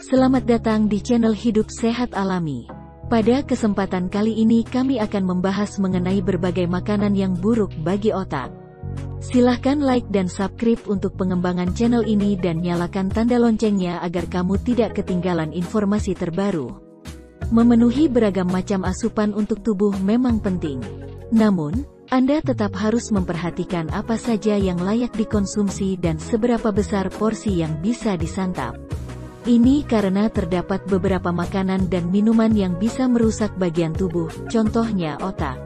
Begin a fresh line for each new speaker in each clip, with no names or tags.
Selamat datang di channel Hidup Sehat Alami. Pada kesempatan kali ini kami akan membahas mengenai berbagai makanan yang buruk bagi otak. Silahkan like dan subscribe untuk pengembangan channel ini dan nyalakan tanda loncengnya agar kamu tidak ketinggalan informasi terbaru. Memenuhi beragam macam asupan untuk tubuh memang penting. Namun, Anda tetap harus memperhatikan apa saja yang layak dikonsumsi dan seberapa besar porsi yang bisa disantap. Ini karena terdapat beberapa makanan dan minuman yang bisa merusak bagian tubuh, contohnya otak.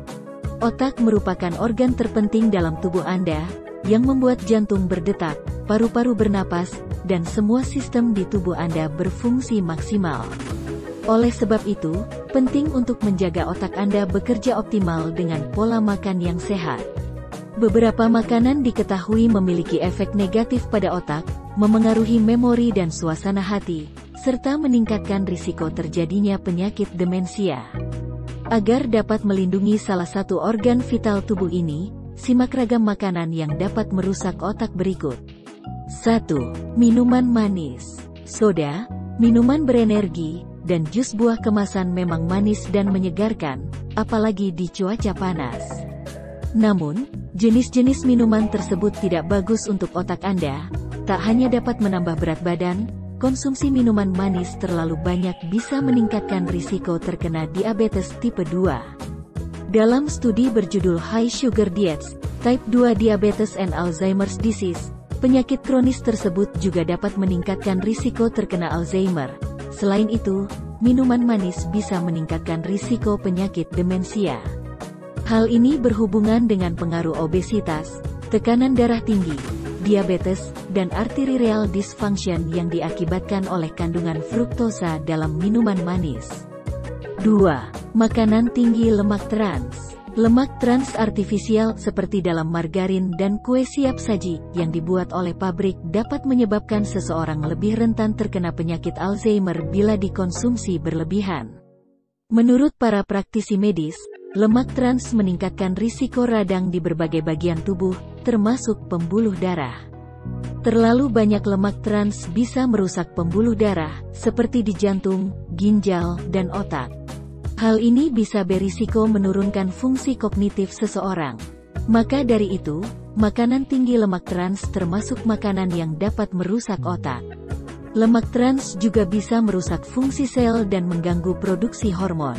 Otak merupakan organ terpenting dalam tubuh Anda, yang membuat jantung berdetak, paru-paru bernapas, dan semua sistem di tubuh Anda berfungsi maksimal. Oleh sebab itu, penting untuk menjaga otak Anda bekerja optimal dengan pola makan yang sehat. Beberapa makanan diketahui memiliki efek negatif pada otak, memengaruhi memori dan suasana hati, serta meningkatkan risiko terjadinya penyakit demensia. Agar dapat melindungi salah satu organ vital tubuh ini, simak ragam makanan yang dapat merusak otak berikut. 1. Minuman manis. Soda, minuman berenergi, dan jus buah kemasan memang manis dan menyegarkan, apalagi di cuaca panas. Namun, jenis-jenis minuman tersebut tidak bagus untuk otak Anda. Tak hanya dapat menambah berat badan, konsumsi minuman manis terlalu banyak bisa meningkatkan risiko terkena diabetes tipe 2. Dalam studi berjudul High Sugar Diets, Type 2 Diabetes and Alzheimer's Disease, penyakit kronis tersebut juga dapat meningkatkan risiko terkena Alzheimer. Selain itu, minuman manis bisa meningkatkan risiko penyakit demensia. Hal ini berhubungan dengan pengaruh obesitas, tekanan darah tinggi, diabetes, dan arterial dysfunction yang diakibatkan oleh kandungan fruktosa dalam minuman manis. 2. Makanan tinggi lemak trans. Lemak trans artifisial seperti dalam margarin dan kue siap saji yang dibuat oleh pabrik dapat menyebabkan seseorang lebih rentan terkena penyakit Alzheimer bila dikonsumsi berlebihan. Menurut para praktisi medis, lemak trans meningkatkan risiko radang di berbagai bagian tubuh, termasuk pembuluh darah. Terlalu banyak lemak trans bisa merusak pembuluh darah, seperti di jantung, ginjal, dan otak. Hal ini bisa berisiko menurunkan fungsi kognitif seseorang. Maka dari itu, makanan tinggi lemak trans termasuk makanan yang dapat merusak otak. Lemak trans juga bisa merusak fungsi sel dan mengganggu produksi hormon.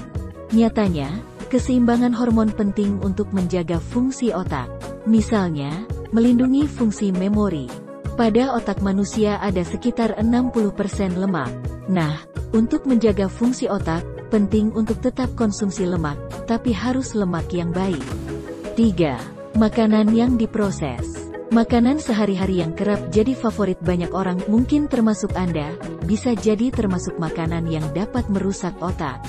Nyatanya, keseimbangan hormon penting untuk menjaga fungsi otak. Misalnya, melindungi fungsi memori. Pada otak manusia ada sekitar 60% lemak. Nah, untuk menjaga fungsi otak, penting untuk tetap konsumsi lemak, tapi harus lemak yang baik. 3. Makanan yang diproses. Makanan sehari-hari yang kerap jadi favorit banyak orang, mungkin termasuk Anda, bisa jadi termasuk makanan yang dapat merusak otak.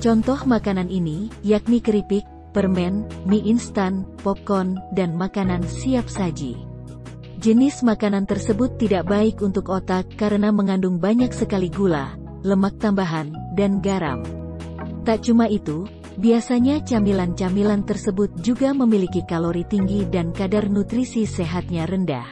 Contoh makanan ini, yakni keripik, permen, mie instan, popcorn, dan makanan siap saji. Jenis makanan tersebut tidak baik untuk otak karena mengandung banyak sekali gula, lemak tambahan, dan garam. Tak cuma itu, biasanya camilan-camilan tersebut juga memiliki kalori tinggi dan kadar nutrisi sehatnya rendah.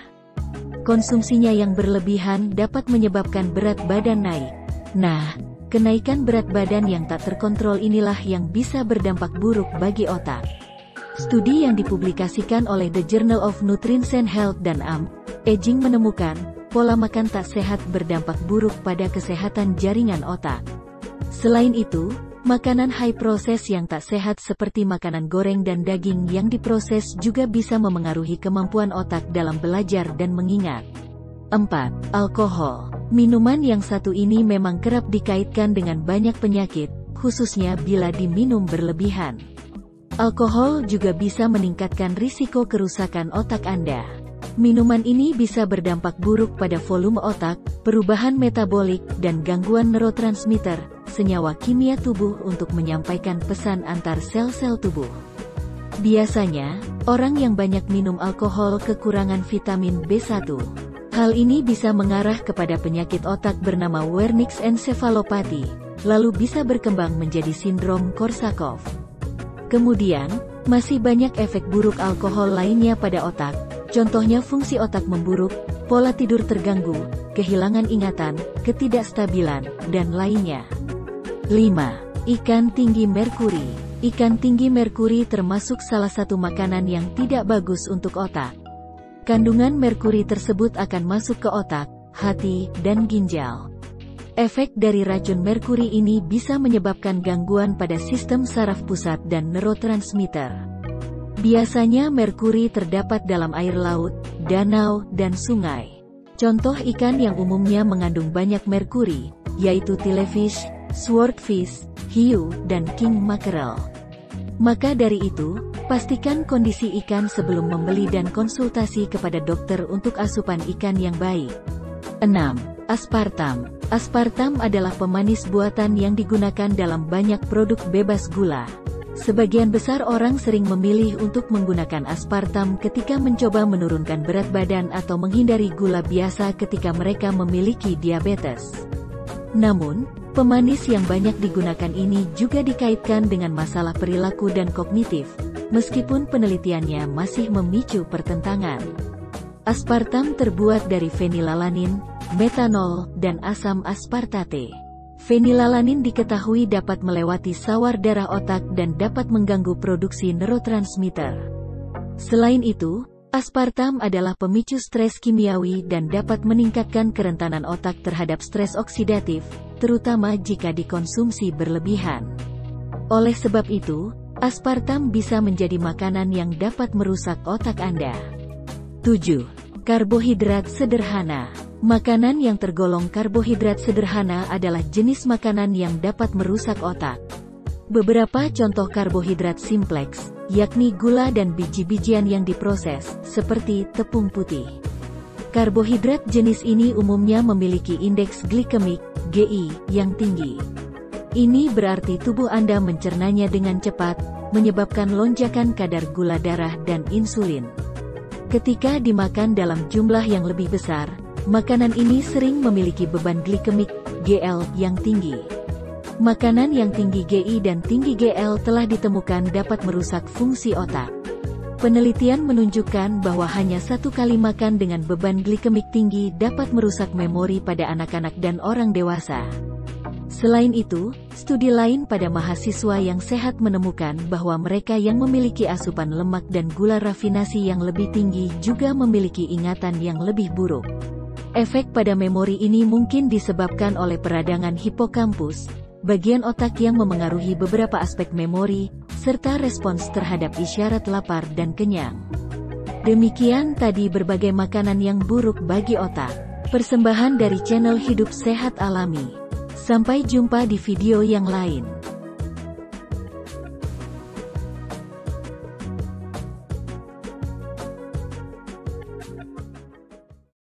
Konsumsinya yang berlebihan dapat menyebabkan berat badan naik. Nah, kenaikan berat badan yang tak terkontrol inilah yang bisa berdampak buruk bagi otak. Studi yang dipublikasikan oleh The Journal of Nutrition Health dan Aging menemukan, pola makan tak sehat berdampak buruk pada kesehatan jaringan otak. Selain itu, makanan high process yang tak sehat seperti makanan goreng dan daging yang diproses juga bisa memengaruhi kemampuan otak dalam belajar dan mengingat. 4. Alkohol. Minuman yang satu ini memang kerap dikaitkan dengan banyak penyakit, khususnya bila diminum berlebihan. Alkohol juga bisa meningkatkan risiko kerusakan otak Anda. Minuman ini bisa berdampak buruk pada volume otak, perubahan metabolik, dan gangguan neurotransmitter, senyawa kimia tubuh untuk menyampaikan pesan antar sel-sel tubuh. Biasanya, orang yang banyak minum alkohol kekurangan vitamin B1. Hal ini bisa mengarah kepada penyakit otak bernama Wernicke's encephalopathy, lalu bisa berkembang menjadi sindrom Korsakoff. Kemudian, masih banyak efek buruk alkohol lainnya pada otak, contohnya fungsi otak memburuk, pola tidur terganggu, kehilangan ingatan, ketidakstabilan, dan lainnya. 5. Ikan tinggi merkuri. Ikan tinggi merkuri termasuk salah satu makanan yang tidak bagus untuk otak. Kandungan merkuri tersebut akan masuk ke otak, hati, dan ginjal. Efek dari racun merkuri ini bisa menyebabkan gangguan pada sistem saraf pusat dan neurotransmitter. Biasanya merkuri terdapat dalam air laut, danau, dan sungai. Contoh ikan yang umumnya mengandung banyak merkuri, yaitu tilefish, swordfish, hiu, dan king mackerel. Maka dari itu, pastikan kondisi ikan sebelum membeli dan konsultasi kepada dokter untuk asupan ikan yang baik. 6. Aspartam. Aspartam adalah pemanis buatan yang digunakan dalam banyak produk bebas gula. Sebagian besar orang sering memilih untuk menggunakan aspartam ketika mencoba menurunkan berat badan atau menghindari gula biasa ketika mereka memiliki diabetes. Namun, pemanis yang banyak digunakan ini juga dikaitkan dengan masalah perilaku dan kognitif, meskipun penelitiannya masih memicu pertentangan. Aspartam terbuat dari fenilalanin, metanol, dan asam aspartate. Fenilalanin diketahui dapat melewati sawar darah otak dan dapat mengganggu produksi neurotransmitter. Selain itu, aspartam adalah pemicu stres kimiawi dan dapat meningkatkan kerentanan otak terhadap stres oksidatif, terutama jika dikonsumsi berlebihan. Oleh sebab itu, aspartam bisa menjadi makanan yang dapat merusak otak Anda. 7. Karbohidrat sederhana. Makanan yang tergolong karbohidrat sederhana adalah jenis makanan yang dapat merusak otak. Beberapa contoh karbohidrat simpleks, yakni gula dan biji-bijian yang diproses, seperti tepung putih. Karbohidrat jenis ini umumnya memiliki indeks glikemik, GI, yang tinggi. Ini berarti tubuh Anda mencernanya dengan cepat, menyebabkan lonjakan kadar gula darah dan insulin. Ketika dimakan dalam jumlah yang lebih besar, makanan ini sering memiliki beban glikemik, GL, yang tinggi. Makanan yang tinggi GI dan tinggi GL telah ditemukan dapat merusak fungsi otak. Penelitian menunjukkan bahwa hanya satu kali makan dengan beban glikemik tinggi dapat merusak memori pada anak-anak dan orang dewasa. Selain itu, studi lain pada mahasiswa yang sehat menemukan bahwa mereka yang memiliki asupan lemak dan gula rafinasi yang lebih tinggi juga memiliki ingatan yang lebih buruk. Efek pada memori ini mungkin disebabkan oleh peradangan hipokampus, bagian otak yang memengaruhi beberapa aspek memori, serta respons terhadap isyarat lapar dan kenyang. Demikian tadi berbagai makanan yang buruk bagi otak. Persembahan dari channel Hidup Sehat Alami. Sampai jumpa di video yang lain.